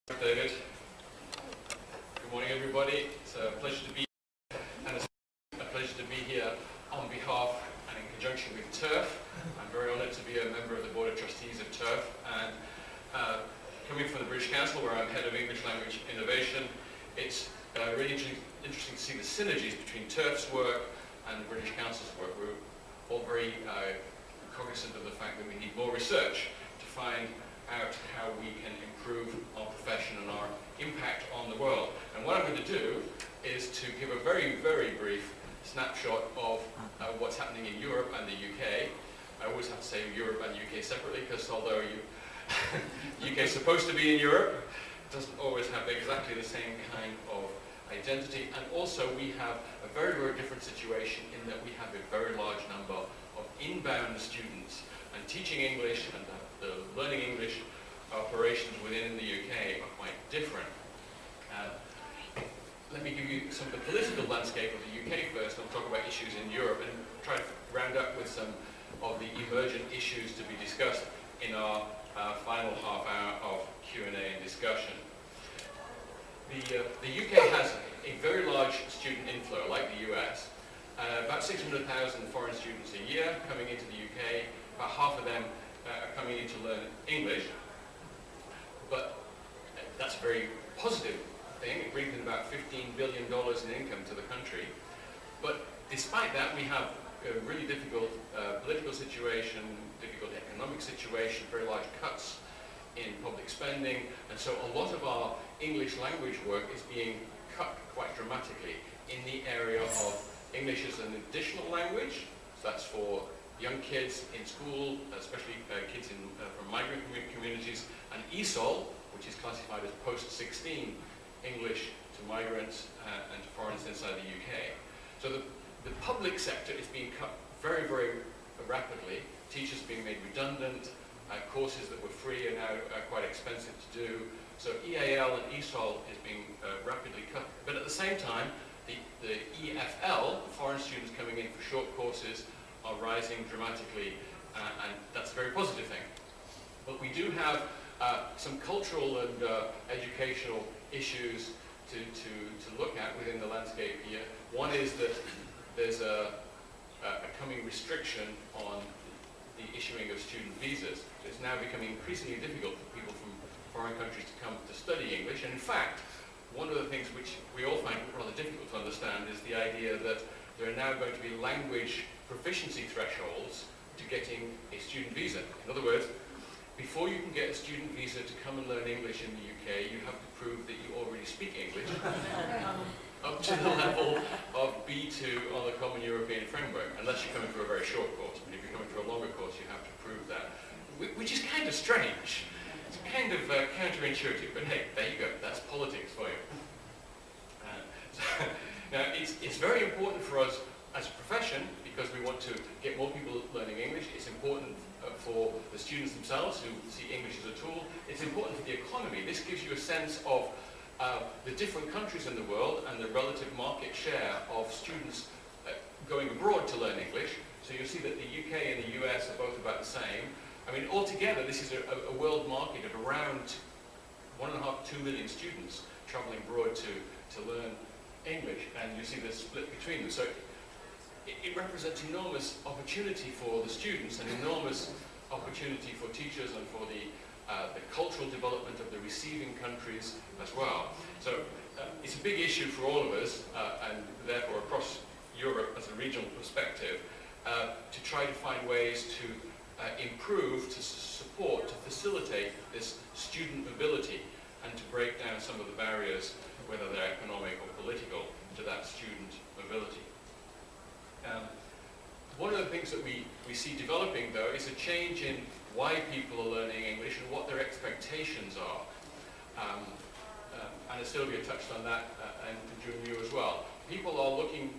David. Good morning, everybody. It's a pleasure to be here, and it's a pleasure to be here on behalf and in conjunction with TIRF. I'm very honoured to be a member of the Board of Trustees of TIRF, and coming from the British Council, where I'm Head of English Language Innovation, it's really interesting to see the synergies between TIRF's work and the British Council's work. We're all very cognizant of the fact that we need more research to find out how we can improve our profession and our impact on the world. And what I'm going to do is to give a very, very brief snapshot of what's happening in Europe and the UK. I always have to say Europe and UK separately, because although UK is supposed to be in Europe, it doesn't always have exactly the same kind of identity. And also we have a very, very different situation in that we have a very large number of inbound students, and teaching English and the learning English operations within the UK are quite different. Let me give you some of the political landscape of the UK first, and I'll talk about issues in Europe and try to round up with some of the emergent issues to be discussed in our final half hour of Q&A and discussion. The UK has a very large student inflow, like the US. About 600,000 foreign students a year coming into the UK. About half of them are coming in to learn English. But that's a very positive thing. It brings in about $15 billion in income to the country. But despite that, we have a really difficult political situation, difficult economic situation, very large cuts in public spending. And so a lot of our English language work is being cut quite dramatically in the area of English as an additional language. So that's for young kids in school, especially kids from migrant communities, and ESOL, which is classified as post-16 English to migrants and to foreigners inside the UK. So the public sector is being cut very, very rapidly. Teachers are being made redundant. Courses that were free are now quite expensive to do. So EAL and ESOL is being rapidly cut. But at the same time, the EFL, foreign students coming in for short courses, are rising dramatically, and that's a very positive thing. But we do have some cultural and educational issues to look at within the landscape here. One is that there's a coming restriction on the issuing of student visas. It's now becoming increasingly difficult for people from foreign countries to come to study English. And in fact, one of the things which we all find rather difficult to understand is the idea that there are now going to be language proficiency thresholds to getting a student visa. In other words, before you can get a student visa to come and learn English in the UK, you have to prove that you already speak English up to the level of B2 on the Common European Framework, unless you're coming for a very short course. But if you're coming for a longer course, you have to prove that, which is kind of strange. It's kind of counterintuitive, but hey, there you go. That's politics for you. Now, it's very important for us as a profession, because we want to get more people learning English. It's important for the students themselves who see English as a tool. It's important for the economy. This gives you a sense of the different countries in the world and the relative market share of students going abroad to learn English. So you'll see that the UK and the US are both about the same. I mean, altogether, this is a world market of around 1.5 to 2 million students traveling abroad to learn English, and you see the split between them. So it represents enormous opportunity for the students and enormous opportunity for teachers and for the cultural development of the receiving countries as well. So it's a big issue for all of us, and therefore across Europe as a regional perspective, to try to find ways to improve, to support, to facilitate this student mobility, and to break down some of the barriers, whether they're economic or political, to that student mobility. One of the things that we see developing, though, is a change in why people are learning English and what their expectations are. And Sylvia touched on that, and June, you as well. People are looking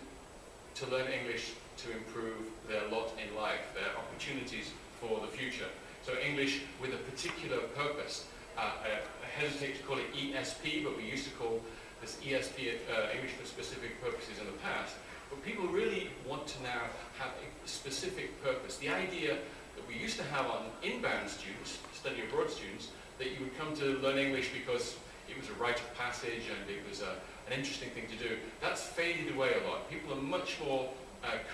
to learn English to improve their lot in life, their opportunities for the future. So English with a particular purpose. I hesitate to call it ESP, but we used to call this ESP, English for specific purposes, in the past. But people really want to now have a specific purpose. The idea that we used to have on inbound students, study abroad students, that you would come to learn English because it was a rite of passage and it was an interesting thing to do. That's faded away a lot. People are much more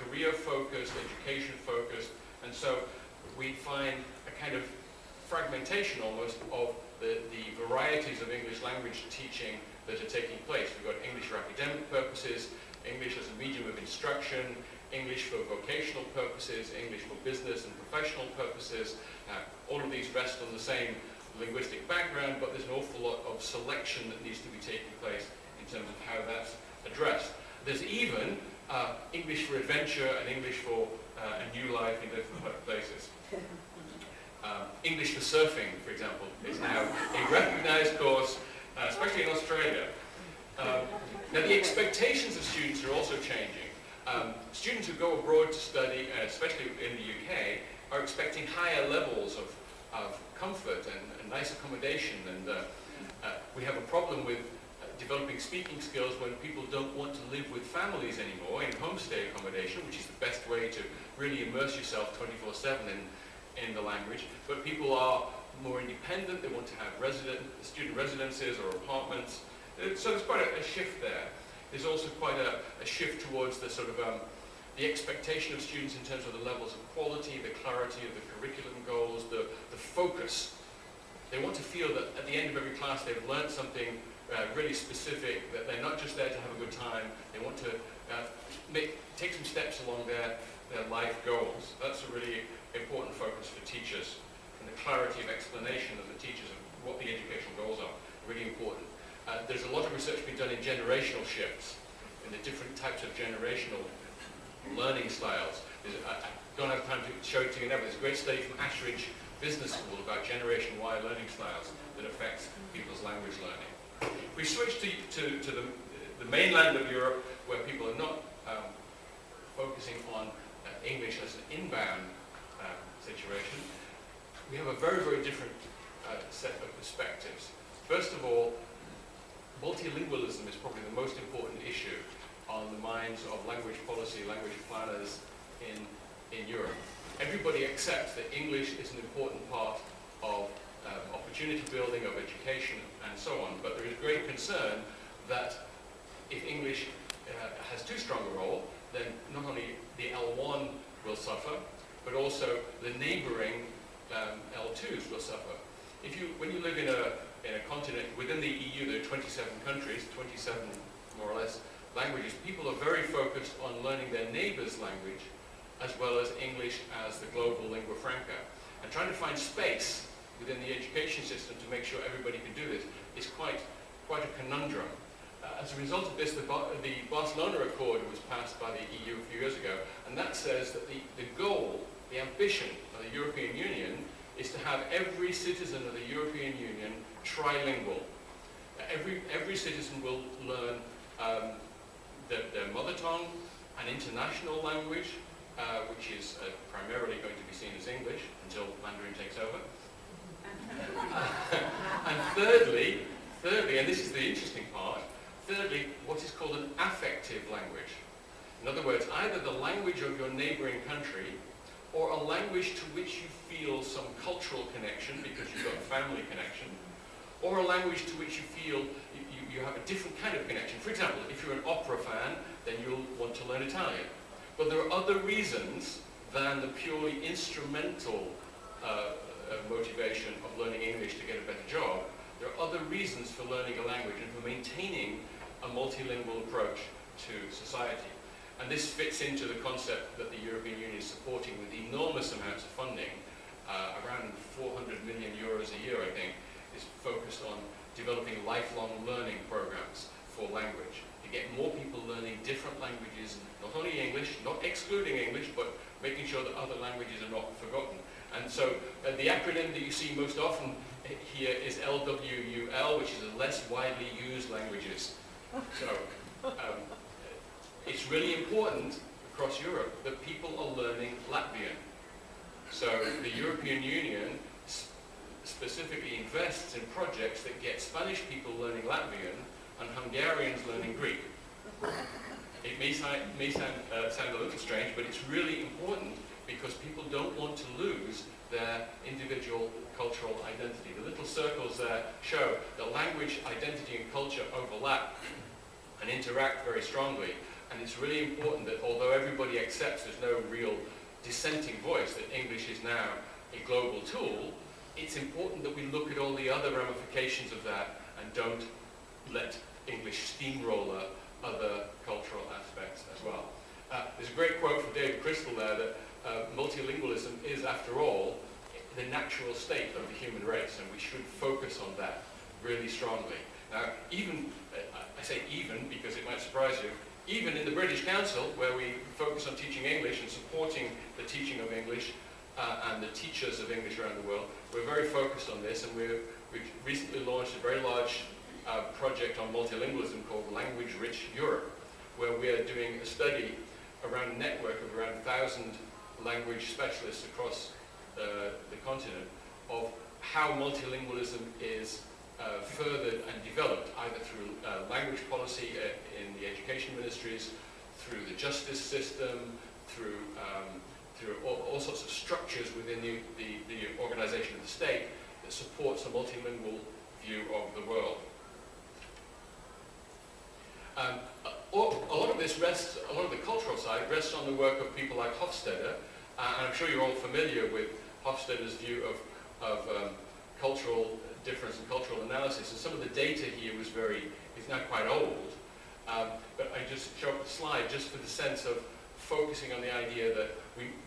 career-focused, education-focused, and so we find a kind of fragmentation almost of the varieties of English language teaching that are taking place. We've got English for academic purposes, English as a medium of instruction, English for vocational purposes, English for business and professional purposes. All of these rest on the same linguistic background, but there's an awful lot of selection that needs to be taking place in terms of how that's addressed. There's even English for adventure and English for a new life in different places. English for surfing, for example, is now a recognized course, especially in Australia. Now the expectations of students are also changing. Students who go abroad to study, especially in the UK, are expecting higher levels of comfort and nice accommodation, and we have a problem with developing speaking skills when people don't want to live with families anymore in homestay accommodation, which is the best way to really immerse yourself 24/7 in the language. But people are more independent, they want to have student residences or apartments. So there's quite a shift there. There's also quite a shift towards the sort of the expectation of students in terms of the levels of quality, the clarity of the curriculum goals, the focus. They want to feel that at the end of every class they've learned something really specific, that they're not just there to have a good time. They want to take some steps along their life goals. That's a really important focus for teachers, and the clarity of explanation of the teachers of what the educational goals are, really important. There's a lot of research being done in generational shifts, in the different types of generational learning styles. I don't have time to show it to you now, but there's a great study from Ashridge Business School about Generation Y learning styles that affects people's language learning. If we switch to the mainland of Europe, where people are not focusing on English as an inbound situation, we have a very, very different set of perspectives. First of all, multilingualism is probably the most important issue on the minds of language policy, language planners in Europe. Everybody accepts that English is an important part of opportunity building, of education, and so on, but there is great concern that if English has too strong a role, then not only the L1 will suffer, but also the neighboring L2s will suffer. When you live in a continent within the EU, there are 27 countries, 27 more or less languages. People are very focused on learning their neighbor's language as well as English as the global lingua franca. And trying to find space within the education system to make sure everybody can do this is quite a conundrum. As a result of this, the Barcelona Accord was passed by the EU a few years ago, and that says that the goal, the ambition of the European Union is to have every citizen of the European Union trilingual. Every citizen will learn their mother tongue, an international language, which is primarily going to be seen as English until Mandarin takes over. And thirdly, and this is the interesting part, thirdly, what is called an affective language. In other words, either the language of your neighboring country or a language to which you feel some cultural connection because you've got a family connection, or a language to which you feel you have a different kind of connection. For example, if you're an opera fan, then you'll want to learn Italian. But there are other reasons than the purely instrumental motivation of learning English to get a better job. There are other reasons for learning a language and for maintaining a multilingual approach to society. And this fits into the concept that the European Union is supporting with enormous amounts of funding, around 400 million euros a year, I think, is focused on developing lifelong learning programs for language, to get more people learning different languages, not only English, not excluding English, but making sure that other languages are not forgotten. And so the acronym that you see most often here is LWUL, which is the less widely used languages. So it's really important across Europe that people are learning Latvian. So the European Union specifically invests in projects that get Spanish people learning Latvian and Hungarians learning Greek. It may sound a little strange, but it's really important because people don't want to lose their individual cultural identity. The little circles there show that language, identity, and culture overlap and interact very strongly. And it's really important that although everybody accepts there's no real dissenting voice, that English is now a global tool, it's important that we look at all the other ramifications of that and don't let English steamroller other cultural aspects as well. There's a great quote from David Crystal there that multilingualism is, after all, the natural state of the human race, and we should focus on that really strongly. Now, even, I say even because it might surprise you, even in the British Council, where we focus on teaching English and supporting the teaching of English and the teachers of English around the world, we're very focused on this, and we've recently launched a very large project on multilingualism called Language Rich Europe, where we are doing a study around a network of around 1,000 language specialists across the continent of how multilingualism is furthered and developed, either through language policy in the education ministries, through the justice system, through all sorts of structures within the organization of the state that supports a multilingual view of the world. A lot of this rests, a lot of the cultural side rests on the work of people like Hofstede, and I'm sure you're all familiar with Hofstede's view of cultural difference and cultural analysis, and some of the data here is now quite old, but I just show up the slide just for the sense of focusing on the idea that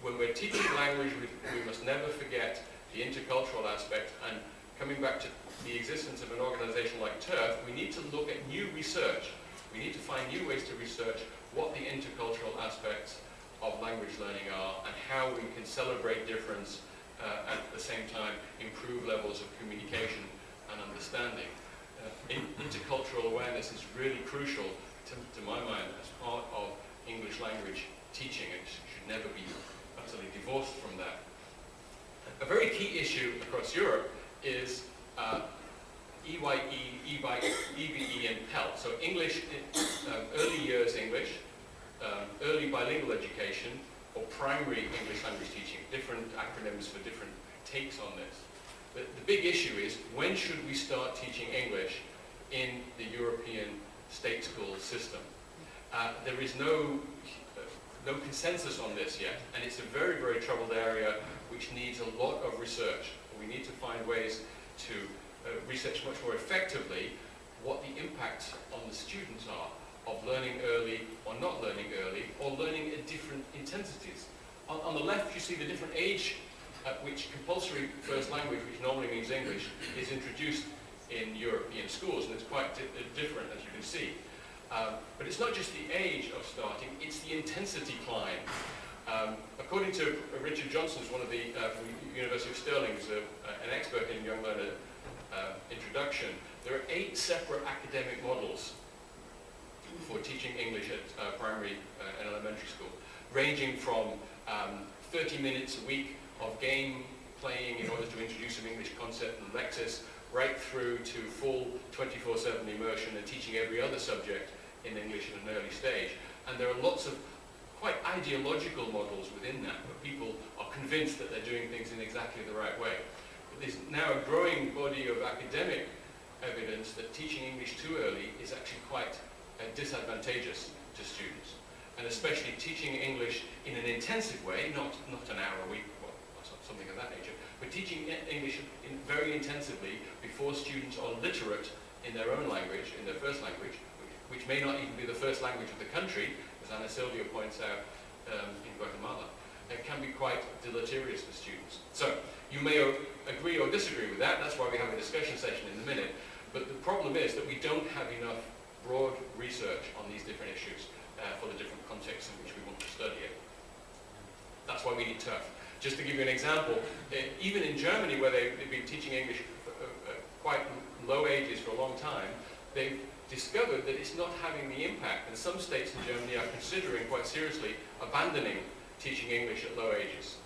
when we're teaching language, we must never forget the intercultural aspect, and coming back to the existence of an organization like TIRF, we need to look at new research. We need to find new ways to research what the intercultural aspects of language learning are and how we can celebrate difference at the same time improve levels of communication and understanding. Intercultural awareness is really crucial to my mind as part of English language teaching. It should never be utterly divorced from that. A very key issue across Europe is EYE, EBE, and PEL. So English, early years English, early bilingual education, or primary English language teaching. Different acronyms for different takes on this. But the big issue is, when should we start teaching English in the European state school system? There is no consensus on this yet, and it's a very, very troubled area which needs a lot of research. We need to find ways to research much more effectively what the impacts on the students are of learning early or not learning early, or learning at different intensities. On the left, you see the different age at which compulsory first language, which normally means English, is introduced in European schools, and it's quite different, as you can see. But it's not just the age of starting, it's the intensity climb. According to Richard Johnson, one of the from the University of Stirling, who's an expert in young learner introduction, there are 8 separate academic models for teaching English at primary and elementary school, ranging from 30 minutes a week of game playing in order to introduce some English concept and lexis, right through to full 24/7 immersion and teaching every other subject in English at an early stage. And there are lots of quite ideological models within that, where people are convinced that they're doing things in exactly the right way. But there's now a growing body of academic evidence that teaching English too early is actually quite disadvantageous to students, and especially teaching English in an intensive way, not an hour a week or something of that nature, but teaching English very intensively before students are literate in their own language, in their first language, which may not even be the first language of the country, as Ana Silvia points out in Guatemala. It can be quite deleterious for students. So you may agree or disagree with that. That's why we have a discussion session in a minute. But the problem is that we don't have enough broad research on these different issues for the different contexts in which we want to study it. That's why we need TIRF. Just to give you an example, even in Germany, where they've been teaching English at quite low ages for a long time, they've discovered that it's not having the impact, and some states in Germany are considering quite seriously abandoning teaching English at low ages,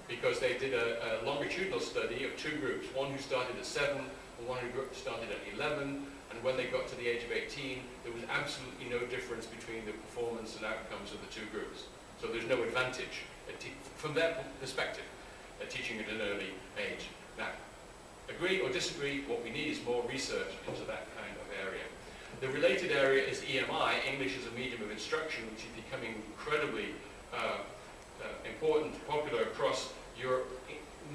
because they did a longitudinal study of 2 groups, one who started at 7 and one who started at 11, and when they got to the age of 18, there was absolutely no difference between the performance and outcomes of the 2 groups. So there's no advantage from their perspective. teaching at an early age. Now, agree or disagree, what we need is more research into that kind of area. The related area is EMI, English as a medium of instruction, which is becoming incredibly important, popular across Europe.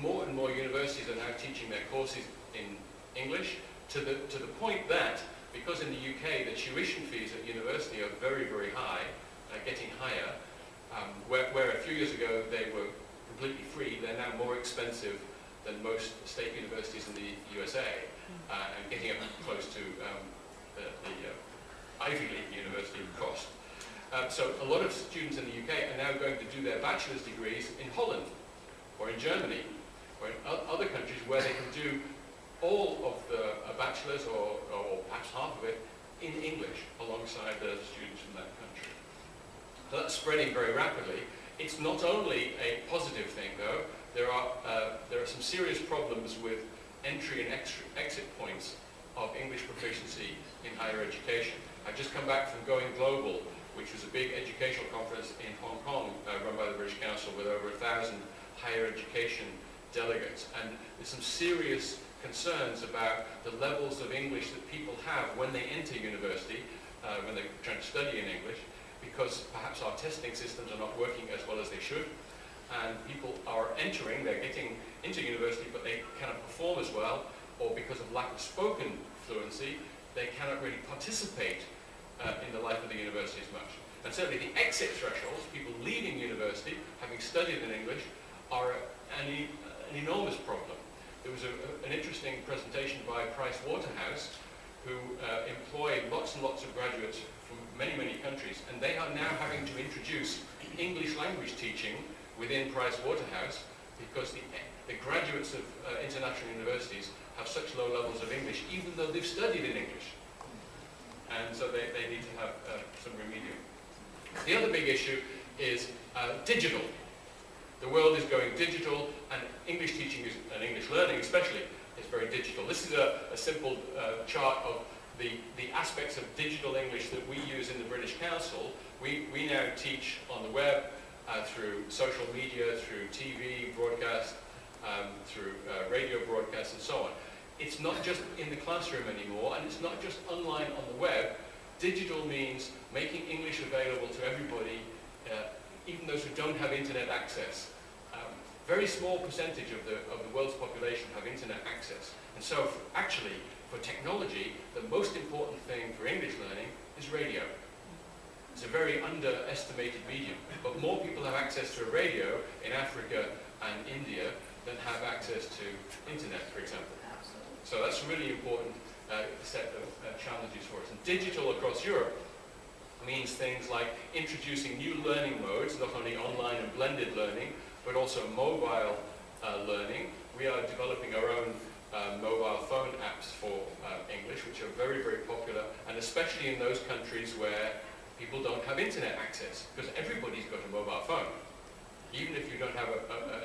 More and more universities are now teaching their courses in English, to the point that, because in the UK the tuition fees at university are very, very high, getting higher, where a few years ago they were completely free, they're now more expensive than most state universities in the USA, and getting up close to the Ivy League university cost. So a lot of students in the UK are now going to do their bachelor's degrees in Holland, or in Germany, or in other countries where they can do all of the bachelor's, or perhaps half of it, in English, alongside the students from that country. So that's spreading very rapidly. It's not only a positive thing, though. There are some serious problems with entry and exit points of English proficiency in higher education. I've just come back from Going Global, which was a big educational conference in Hong Kong, run by the British Council, with over 1,000 higher education delegates. And there's some serious concerns about the levels of English that people have when they enter university, when they're trying to study in English, because perhaps our testing systems are not working as well as they should. And people are entering, they're getting into university, but they cannot perform as well, or because of lack of spoken fluency, they cannot really participate in the life of the university as much. And certainly the exit thresholds, people leaving university, having studied in English, are an enormous problem. There was an interesting presentation by Price Waterhouse, who employed lots and lots of graduates from many, many countries, and they are now having to introduce English language teaching within Price Waterhouse, because the graduates of international universities have such low levels of English, even though they've studied in English. And so they need to have some remedial. The other big issue is digital. The world is going digital, and English teaching and English learning especially is very digital. This is a simple chart of the aspects of digital English that we use in the British Council. We now teach on the web, through social media, through TV broadcast, through radio broadcast, and so on. It's not just in the classroom anymore, and it's not just online on the web. Digital means making English available to everybody, even those who don't have internet access. Very small percentage of the world's population have internet access. And so actually, for technology, the most important thing for English learning is radio. It's a very underestimated medium, but more people have access to a radio in Africa and India than have access to internet, for example. So that's a really important set of challenges for us. And digital across Europe means things like introducing new learning modes, not only online and blended learning, but also mobile learning. We are developing our own mobile phone apps for English, which are very, very popular, and especially in those countries where people don't have internet access, because everybody's got a mobile phone, even if you don't have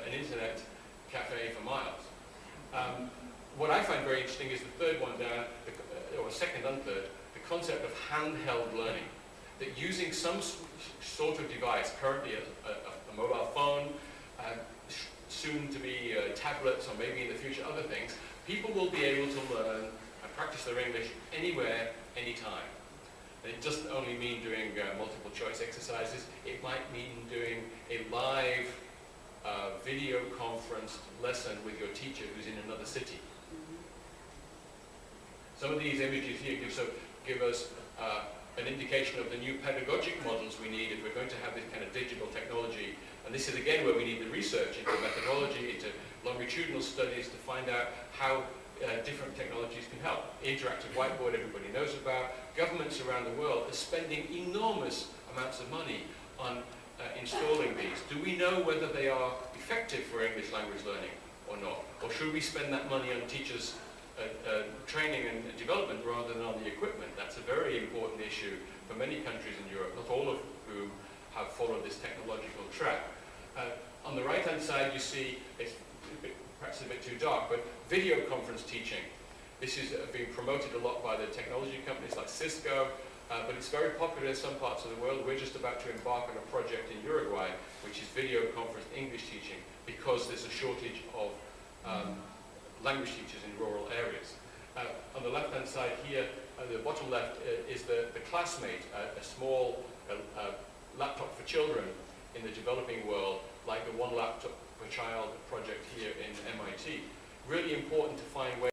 an internet cafe for miles. What I find very interesting is the third one down, or second and third, the concept of handheld learning. That using some sort of device, currently a mobile phone, soon to be tablets, or maybe in the future other things, people will be able to learn and practice their English anywhere, anytime. And it doesn't only mean doing multiple choice exercises, it might mean doing a live video conference lesson with your teacher who's in another city. Some of these images here give us an indication of the new pedagogical models we need if we're going to have this kind of digital technology. And this is again where we need the research into methodology, into longitudinal studies to find out how different technologies can help. Interactive whiteboard everybody knows about. Governments around the world are spending enormous amounts of money on installing these. Do we know whether they are effective for English language learning or not? Or should we spend that money on teachers' training and development rather than on the equipment? That's a very important issue for many countries in Europe, not all of whom have followed this technological track. On the right-hand side you see, it's perhaps a bit too dark, but video conference teaching. This is being promoted a lot by the technology companies like Cisco, but it's very popular in some parts of the world. We're just about to embark on a project in Uruguay, which is video conference English teaching. because there's a shortage of language teachers in rural areas. On the left-hand side here, the bottom left is the classmate, a small laptop for children in the developing world, like the One Laptop per Child project here in MIT. Really important to find ways